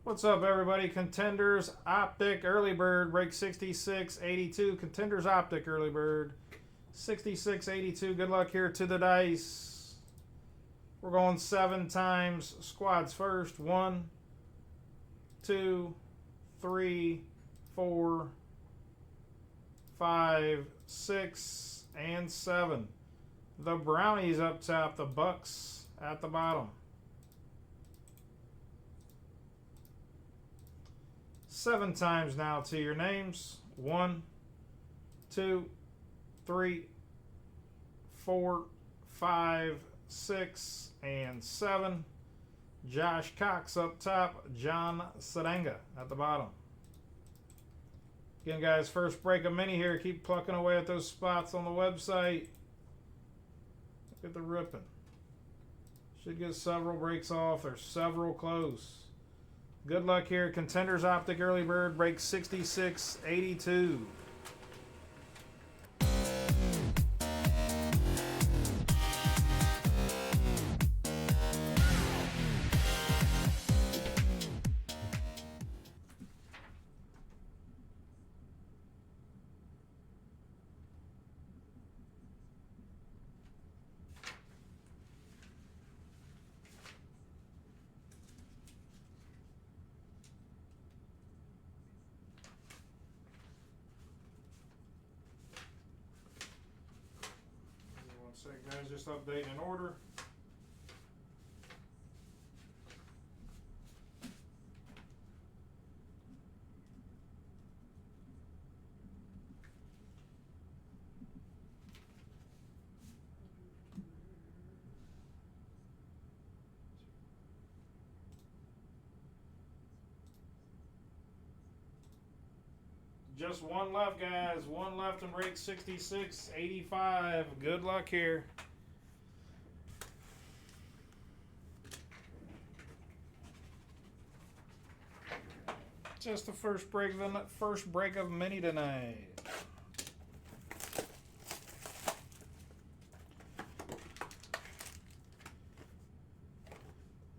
What's up, everybody? Contenders Optic Early Bird break 66.82. Contenders Optic Early Bird 66.82. Good luck here to the dice. We're going 7 times. Squads first. 1, 2, 3, 4, 5, 6, and 7. The Brownies up top. The Bucks at the bottom. 7 times now to your names. 1, 2, 3, 4, 5, 6, and 7. Josh Cox up top. John Sadanga at the bottom. Again, guys, first break of mini here. Keep plucking away at those spots on the website. Look at the ripping. Should get several breaks off. There's several close. Good luck here. Contenders Optic Early Bird break 66.82. Guys, just updating in order. Just one left, guys. One left and break 66.85. Good luck here. Just the first break of mini tonight.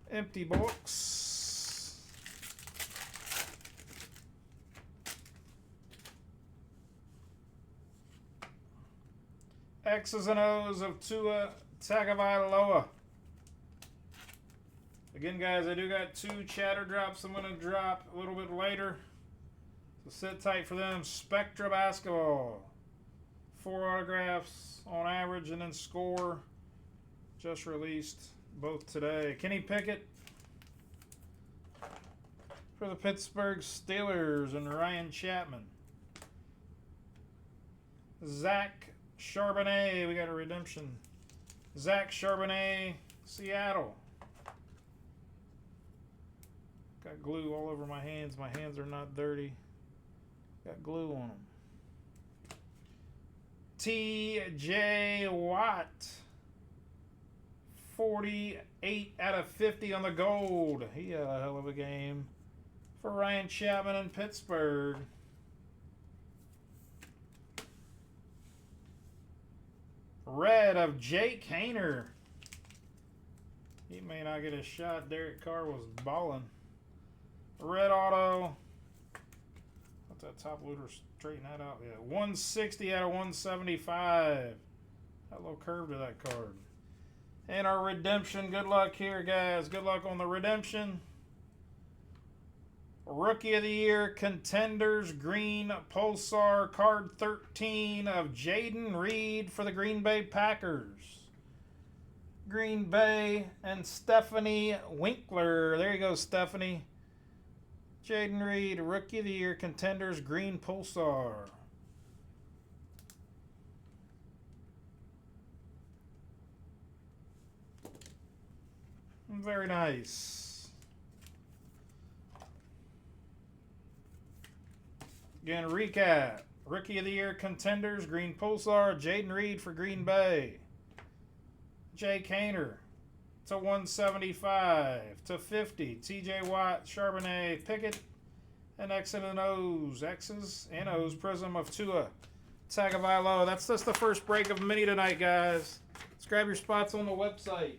Empty box. X's and O's of Tua Tagovailoa. Again, guys, I do got 2 chatter drops I'm going to drop a little bit later. So sit tight for them. Spectra Basketball. 4 autographs on average, and then score. Just released both today. Kenny Pickett for the Pittsburgh Steelers and Ryan Chapman. Zach Charbonnet. We got a redemption. Zach Charbonnet, Seattle. Got glue all over my hands. My hands are not dirty. Got glue on them. T.J. Watt. 48 out of 50 on the gold. He had a hell of a game for Ryan Chapman in Pittsburgh. Red of Jake Haener. He may not get a shot. Derek Carr was balling. Red auto. Let that top loader straighten that out. Yeah, 160 out of 175. That little curve to that card. And our redemption. Good luck here, guys. Good luck on the redemption. Rookie of the Year, Contenders, Green Pulsar, card 13 of Jaden Reed for the Green Bay Packers. Green Bay and Stephanie Winkler. There you go, Stephanie. Jaden Reed, Rookie of the Year, Contenders, Green Pulsar. Very nice. Again, recap. Rookie of the Year, Contenders, Green Pulsar, Jaden Reed for Green Bay. Jake Haener to 175 to 50. T.J. Watt, Charbonnet, Pickett, and X and O's. X's and O's. Prism of Tua Tagovailoa. That's just the first break of mini tonight, guys. Let's grab your spots on the website.